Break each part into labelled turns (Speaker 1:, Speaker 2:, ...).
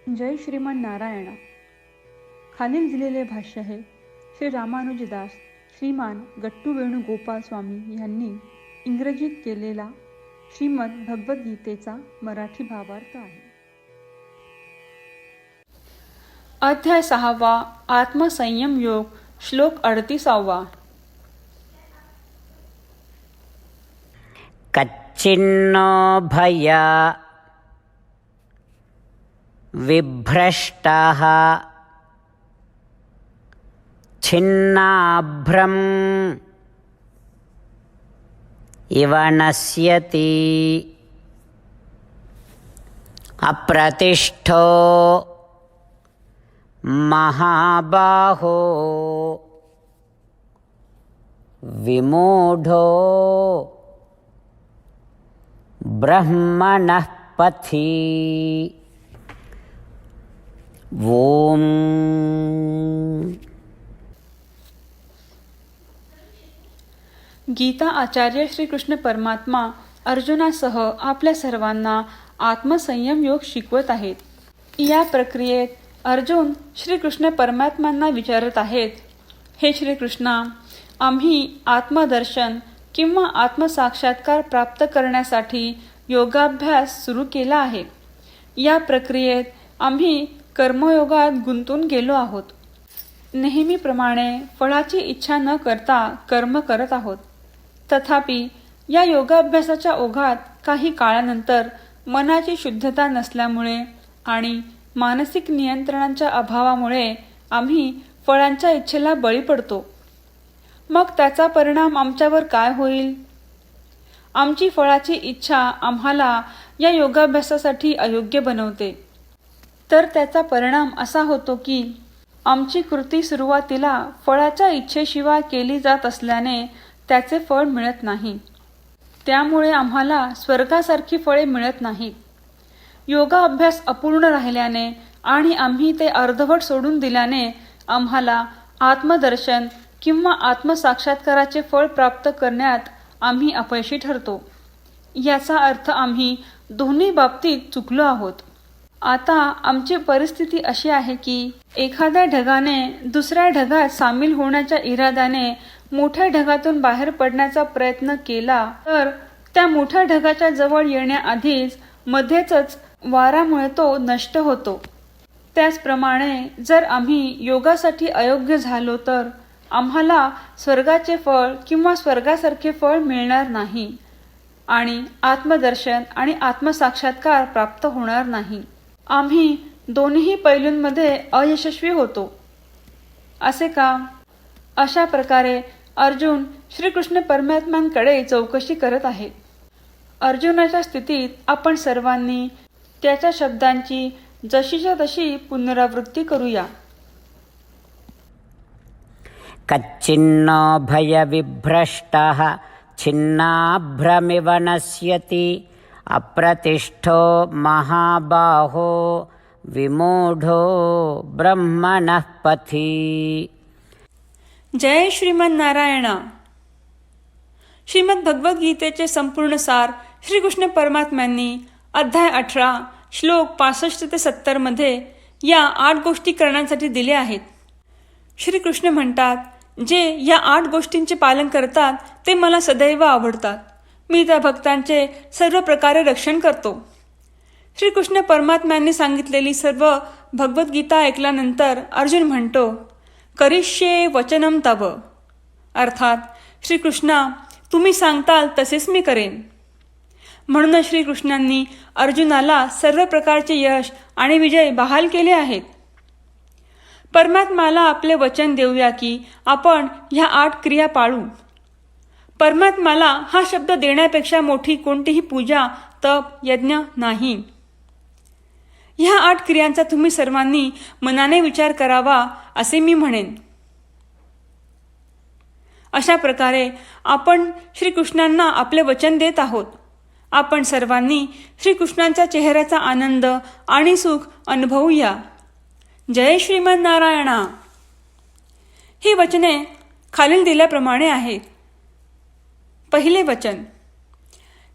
Speaker 1: जय श्रीमन नारायणा. खालील दिलेले भाष्य हे श्री रामानुजदास श्रीमान गट्टू वेणुगोपाल स्वामी यांनी इंग्रजीत केलेला श्रीमद भगवद्गीतेचा मराठी भावार्थ आहे. अध्याय 6 आत्मसंयम योग, श्लोक 38.
Speaker 2: कच्चिन्नो भया विभ्रष्टः छिन्नाभ्रम् इव नश्यति अप्रतिष्ठो महाबाहो विमूढो ब्रह्मणः पथि. ओम.
Speaker 1: गीता आचार्य श्रीकृष्ण परमात्मा अर्जुनासह आपल्या सर्वांना आत्मसंयम योग शिकवत आहेत. या प्रक्रियेत अर्जुन श्रीकृष्ण परमात्म्यांना विचारत आहेत, हे श्रीकृष्णा, आम्ही आत्मदर्शन किंवा आत्मसाक्षात्कार प्राप्त करण्यासाठी योगाभ्यास सुरू केला आहे. या प्रक्रियेत आम्ही कर्मयोगात गुंतून गेलो आहोत. नेहमीप्रमाणे फळाची इच्छा न करता कर्म करत आहोत. तथापि या योगाभ्यासाच्या ओघात काही काळानंतर मनाची शुद्धता नसल्यामुळे आणि मानसिक नियंत्रणाच्या अभावामुळे आम्ही फळांच्या इच्छेला बळी पडतो. मग त्याचा परिणाम आमच्यावर काय होईल? आमची फळाची इच्छा आम्हाला या योगाभ्यासासाठी अयोग्य बनवते. तर त्याचा परिणाम असा होतो की आमची कृती सुरुवातीला फळाच्या इच्छेशिवाय केली जात असल्याने त्याचे फळ मिळत नाही. त्यामुळे आम्हाला स्वर्गासारखी फळे मिळत नाहीत. योगा अभ्यास अपूर्ण राहिल्याने आणि आम्ही ते अर्धवट सोडून दिल्याने आम्हाला आत्मदर्शन किंवा आत्मसाक्षात्काराचे फळ प्राप्त करण्यात आम्ही अपयशी ठरतो. याचा अर्थ आम्ही दोन्ही बाबतीत चुकलो आहोत. आता आमची परिस्थिती अशी आहे की एखाद्या ढगाने दुसऱ्या ढगात सामील होण्याच्या इराद्याने मोठ्या ढगातून बाहेर पडण्याचा प्रयत्न केला तर त्या मोठ्या ढगाच्या जवळ येण्याआधीच मध्येच वाऱ्यामुळे तो नष्ट होतो. त्याचप्रमाणे जर आम्ही योगासाठी अयोग्य झालो तर आम्हाला स्वर्गाचे फळ किंवा स्वर्गासारखे फळ मिळणार नाही आणि आत्मदर्शन आणि आत्मसाक्षात्कार प्राप्त होणार नाही. आम्ही दोन्ही पैलूंमध्ये अयशस्वी होतो. असे का? अशा प्रकारे अर्जुन श्रीकृष्ण परमात्म्यांकडे चौकशी करत आहे. अर्जुनाच्या स्थितीत आपण सर्वांनी त्याच्या शब्दांची जशीच्या तशी पुनरावृत्ती करूया.
Speaker 2: कच्चिन्नो भय विभ्रष्टः छिन्नाभ्रमिव नश्यति अप्रतिष्ठो महाबाहो विमूढो ब्रह्मणः पथि.
Speaker 1: जय श्रीमन नारायणा. श्रीमद भगवद्गीतेचे संपूर्ण सार श्रीकृष्ण परमात्म्यांनी अध्याय 18 श्लोक 65 ते 70 मध्ये या 8 गोष्टी करण्यासाठी दिले आहेत. श्रीकृष्ण म्हणतात, जे या 8 गोष्टींचे पालन करतात ते मला सदैव आवडतात. मी त्या भक्तांचे सर्व प्रकारे रक्षण करतो. श्रीकृष्ण परमात्म्यांनी सांगितलेली सर्व भगवद्गीता ऐकल्यानंतर अर्जुन म्हणतो, करिष्ये वचनम तव. अर्थात श्रीकृष्णा, तुम्ही सांगताल तसेच मी करेन. म्हणून श्रीकृष्णांनी अर्जुनाला सर्व प्रकारचे यश आणि विजय बहाल केले आहेत. परमात्म्याला आपले वचन देऊया की आपण ह्या 8 क्रिया पाळू. परमात्म्याला हा शब्द देण्यापेक्षा मोठी कोणतीही पूजा, तप, यज्ञ नाही. ह्या 8 क्रियांचा तुम्ही सर्वांनी मनाने विचार करावा असे मी म्हणेन. अशा प्रकारे आपण श्रीकृष्णांना आपले वचन देत आहोत. आपण सर्वांनी श्रीकृष्णांच्या चेहऱ्याचा आनंद आणि सुख अनुभवूया. जय श्रीमन नारायणा. ही वचने खालील दिल्याप्रमाणे आहेत. पहिले वचन,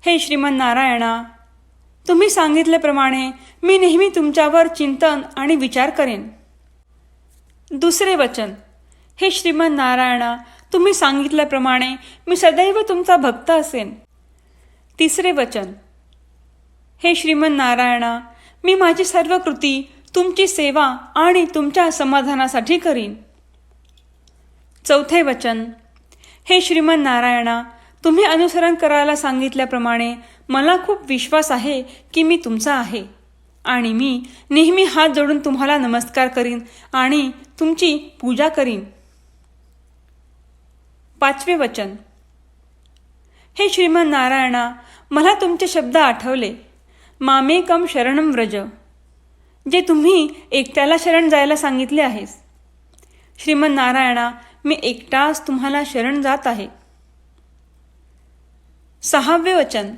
Speaker 1: हे श्रीमन नारायणा, तुम्ही सांगितल्याप्रमाणे मी नेहमी तुमच्यावर चिंतन आणि विचार करेन. दुसरे वचन. हे श्रीमन नारायणा, तुम्ही सांगितल्याप्रमाणे मी सदैव तुमचा भक्त असेन. तिसरे वचन. हे श्रीमन नारायणा, मी माझी सर्व कृती तुमची सेवा आणि तुमच्या समाधानासाठी करीन. चौथे वचन. हे श्रीमन नारायणा, तुम्ही अनुसरण करायला सांगितल्याप्रमाणे मला खूप विश्वास आहे की मी तुमचा आहे आणि मी नेहमी हात जोडून तुम्हाला नमस्कार करीन आणि तुमची पूजा करीन. पाचवे वचन. हे श्रीमन नारायणा, मला तुमचे शब्द आठवले. मामेकम शरणम व्रज, जे तुम्ही एकट्याला शरण जायला सांगितले आहेस. श्रीमन नारायणा, मी एकटाच तुम्हाला शरण जात आहे. सहावे वचन.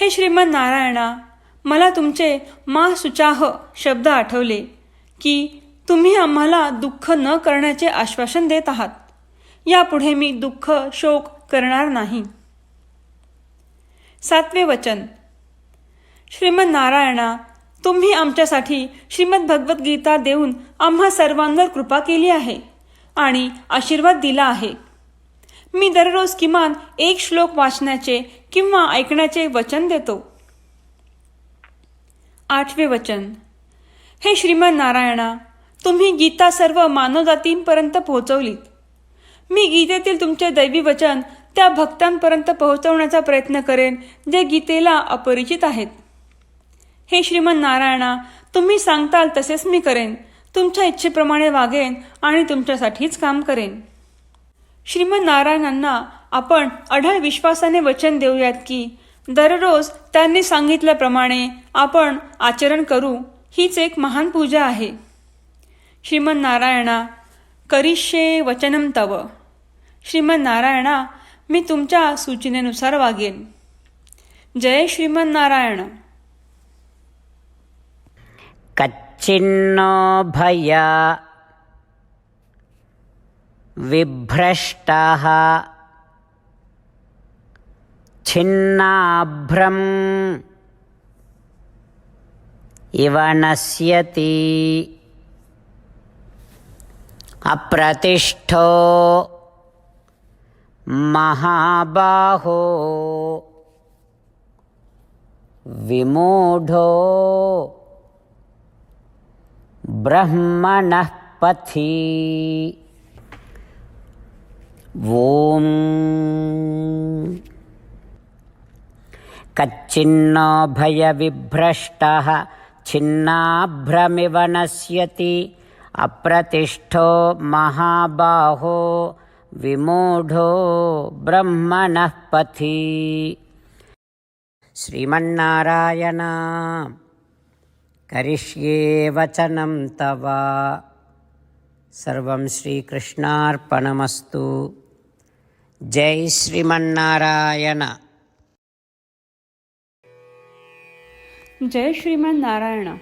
Speaker 1: हे श्रीमन नारायणा, मला तुमचे मा सुचाह शब्द आठवले की तुम्ही आम्हाला दुःख न करण्याचे आश्वासन देत आहात. यापुढे मी दुःख शोक करणार नाही. सातवे वचन. श्रीमन नारायणा, तुम्ही आमच्यासाठी श्रीमद भगवद्गीता देऊन आम्हा सर्वांवर कृपा केली आहे आणि आशीर्वाद दिला आहे. मी दररोज किमान एक श्लोक वाचण्याचे किंवा ऐकण्याचे वचन देतो. आठवे वचन. हे श्रीमन नारायणा, तुम्ही गीता सर्व मानवजातींपर्यंत पोहोचवलीत. मी गीतेतील तुमचे दैवी वचन त्या भक्तांपर्यंत पोहोचवण्याचा प्रयत्न करेन जे गीतेला अपरिचित आहेत. हे श्रीमन नारायणा, तुम्ही सांगताल तसेच मी करेन. तुमच्या इच्छेप्रमाणे वागेन आणि तुमच्यासाठीच काम करेन. श्रीमन नारायणांना आपण अढळ विश्वासाने वचन देऊयात की दररोज त्यांनी सांगितल्याप्रमाणे आपण आचरण करू. हीच एक महान पूजा आहे. श्रीमन नारायणा, करिष्ये वचनम तव. श्रीमन नारायणा, मी तुमच्या सूचनेनुसार वागेन. जय श्रीमन नारायण.
Speaker 2: कच्चिन्नो भया विभ्रष्टः छिन्नाभ्रम् इव नश्यति अप्रतिष्ठो महाबाहो विमूढो ब्रह्मणः पथि. ओम. कच्चिन्नो भयविभ्रष्टः छिन्नाभ्रमिव नश्यति अप्रतिष्ठो महाबाहो विमूढो ब्रह्मणः पथि. श्रीमन्नारायण, करिष्ये वचनं तव. सर्वं श्रीकृष्णार्पणमस्तु. जय श्रीमन्नारायण.
Speaker 1: जय श्रीमन नारायण.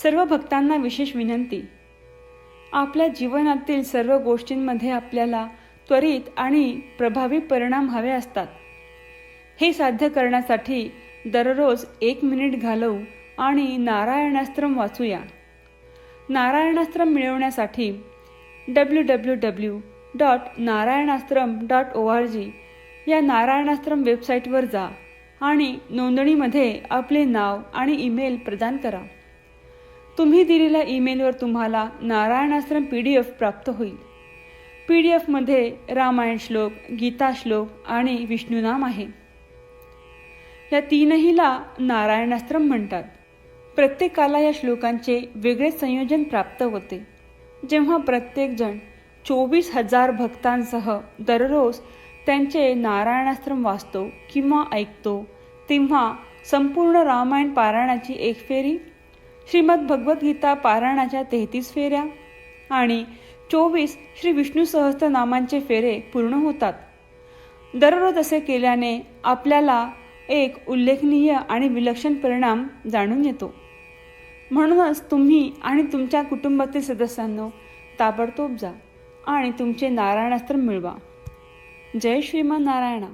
Speaker 1: सर्व भक्तांना विशेष विनंती. आपल्या जीवनातील सर्व गोष्टींमध्ये आपल्याला त्वरित आणि प्रभावी परिणाम हवे असतात. हे साध्य करण्यासाठी दररोज 1 मिनिट घालवू आणि नारायणास्त्रम वाचूया. नारायणास्त्रम मिळवण्यासाठी www.narayanaastram.org या नारायणास्त्रम वेबसाईटवर जा आणि नोंदणीमध्ये आपले नाव आणि ईमेल प्रदान करा. तुम्ही दिलेल्या ईमेलवर तुम्हाला नारायणास्त्रम PDF प्राप्त होईल. PDFमध्ये रामायण श्लोक, गीता श्लोक आणि विष्णुनाम आहे. या तीनहीला नारायणास्त्रम म्हणतात. प्रत्येकाला या श्लोकांचे वेगळे संयोजन प्राप्त होते. जेव्हा प्रत्येकजण 24,000 भक्तांसह दररोज त्यांचे नारायणास्त्रम वाचतो किंवा ऐकतो, तेव्हा संपूर्ण रामायण पारायणाची 1 फेरी, श्रीमद भगवद्गीता पारायणाच्या 33 फेऱ्या आणि 24 श्री विष्णू सहस्त्रनामांचे फेरे पूर्ण होतात. दररोज असे केल्याने आपल्याला एक उल्लेखनीय आणि विलक्षण परिणाम जाणून येतो. म्हणूनच तुम्ही आणि तुमच्या कुटुंबातील सदस्यांनो ताबडतोब जा आणि तुमचे नारायणास्त्र मिळवा. जय श्रीमन नारायण.